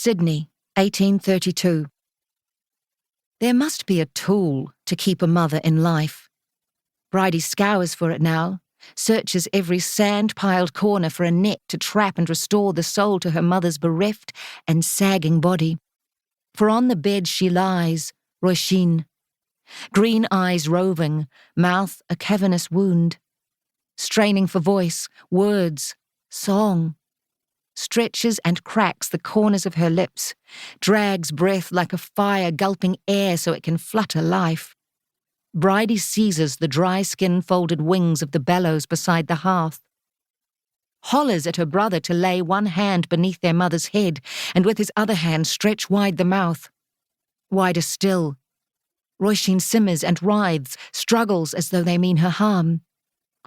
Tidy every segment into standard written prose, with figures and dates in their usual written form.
Sydney, 1832. There must be a tool to keep a mother in life. Bridie scours for it now, searches every sand-piled corner for a net to trap and restore the soul to her mother's bereft and sagging body. For on the bed she lies, Roisin, green eyes roving, mouth a cavernous wound, straining for voice, words, song, stretches and cracks the corners of her lips, drags breath like a fire gulping air so it can flutter life. Bridie seizes the dry skin-folded wings of the bellows beside the hearth, hollers at her brother to lay one hand beneath their mother's head and with his other hand stretch wide the mouth. Wider still. Roisin simmers and writhes, struggles as though they mean her harm.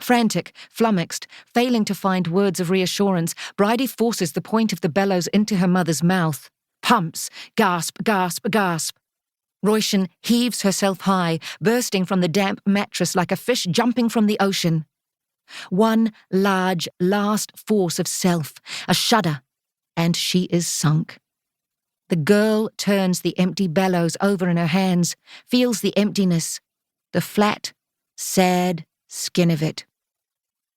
Frantic, flummoxed, failing to find words of reassurance, Bridie forces the point of the bellows into her mother's mouth. Pumps, gasp, gasp, gasp. Roisin heaves herself high, bursting from the damp mattress like a fish jumping from the ocean. One large, last force of self, a shudder, and she is sunk. The girl turns the empty bellows over in her hands, feels the emptiness, the flat, sad skin of it.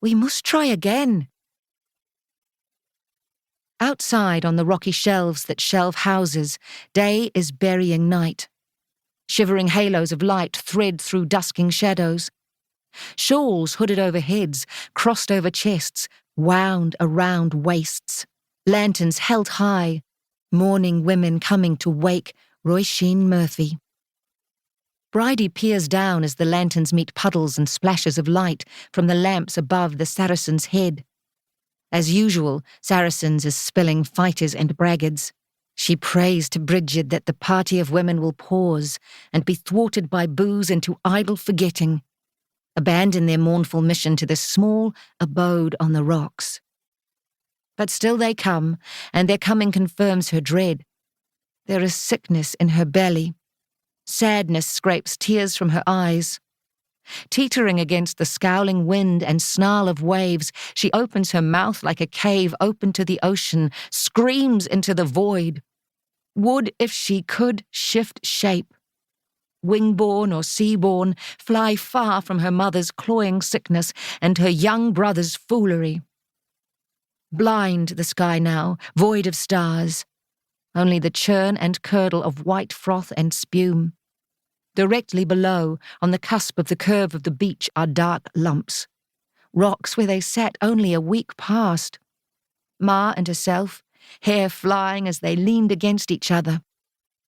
We must try again. Outside on the rocky shelves that shelve houses, day is burying night. Shivering halos of light thread through dusking shadows. Shawls hooded over heads, crossed over chests, wound around waists. Lanterns held high, mourning women coming to wake Roisin Murphy. Bridie peers down as the lanterns meet puddles and splashes of light from the lamps above the Saracen's head. As usual, Saracen's is spilling fighters and braggarts. She prays to Bridget that the party of women will pause and be thwarted by booze into idle forgetting, abandon their mournful mission to this small abode on the rocks. But still they come, and their coming confirms her dread. There is sickness in her belly. Sadness scrapes tears from her eyes. Teetering against the scowling wind and snarl of waves, she opens her mouth like a cave open to the ocean, screams into the void. Would, if she could, shift shape. Wingborn or seaborn, fly far from her mother's cloying sickness and her young brother's foolery. Blind the sky now, void of stars. Only the churn and curdle of white froth and spume. Directly below, on the cusp of the curve of the beach, are dark lumps. Rocks where they sat only a week past. Ma and herself, hair flying as they leaned against each other.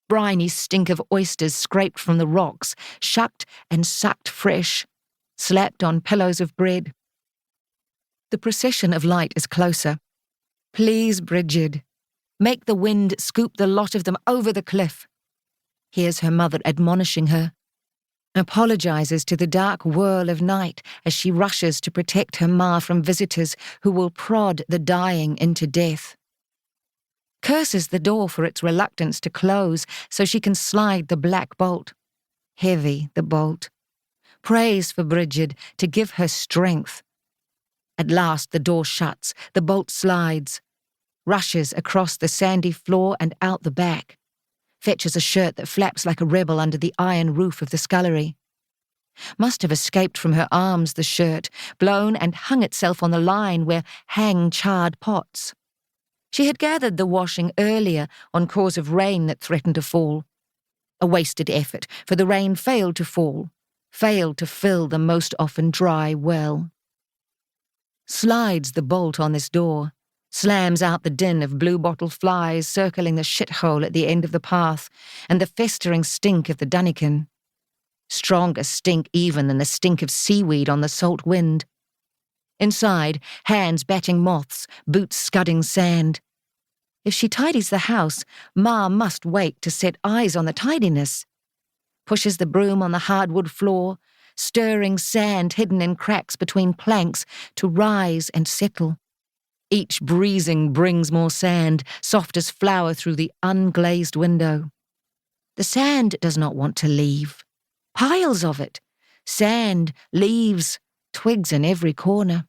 Briny stink of oysters scraped from the rocks, shucked and sucked fresh, slapped on pillows of bread. The procession of light is closer. Please, Bridget, make the wind scoop the lot of them over the cliff. Hears her mother admonishing her. Apologizes to the dark whirl of night as she rushes to protect her ma from visitors who will prod the dying into death. Curses the door for its reluctance to close so she can slide the black bolt. Heavy the bolt. Prays for Bridget to give her strength. At last the door shuts, the bolt slides, rushes across the sandy floor and out the back, fetches a shirt that flaps like a rebel under the iron roof of the scullery. Must have escaped from her arms, the shirt, blown and hung itself on the line where hang charred pots. She had gathered the washing earlier on cause of rain that threatened to fall. A wasted effort, for the rain failed to fall, failed to fill the most often dry well. Slides the bolt on this door, slams out the din of blue-bottle flies circling the shithole at the end of the path and the festering stink of the dunnikin. Stronger stink even than the stink of seaweed on the salt wind. Inside, hands batting moths, boots scudding sand. If she tidies the house, Ma must wait to set eyes on the tidiness. Pushes the broom on the hardwood floor, stirring sand hidden in cracks between planks to rise and settle. Each breezing brings more sand, soft as flour through the unglazed window. The sand does not want to leave. Piles of it. Sand, leaves, twigs in every corner.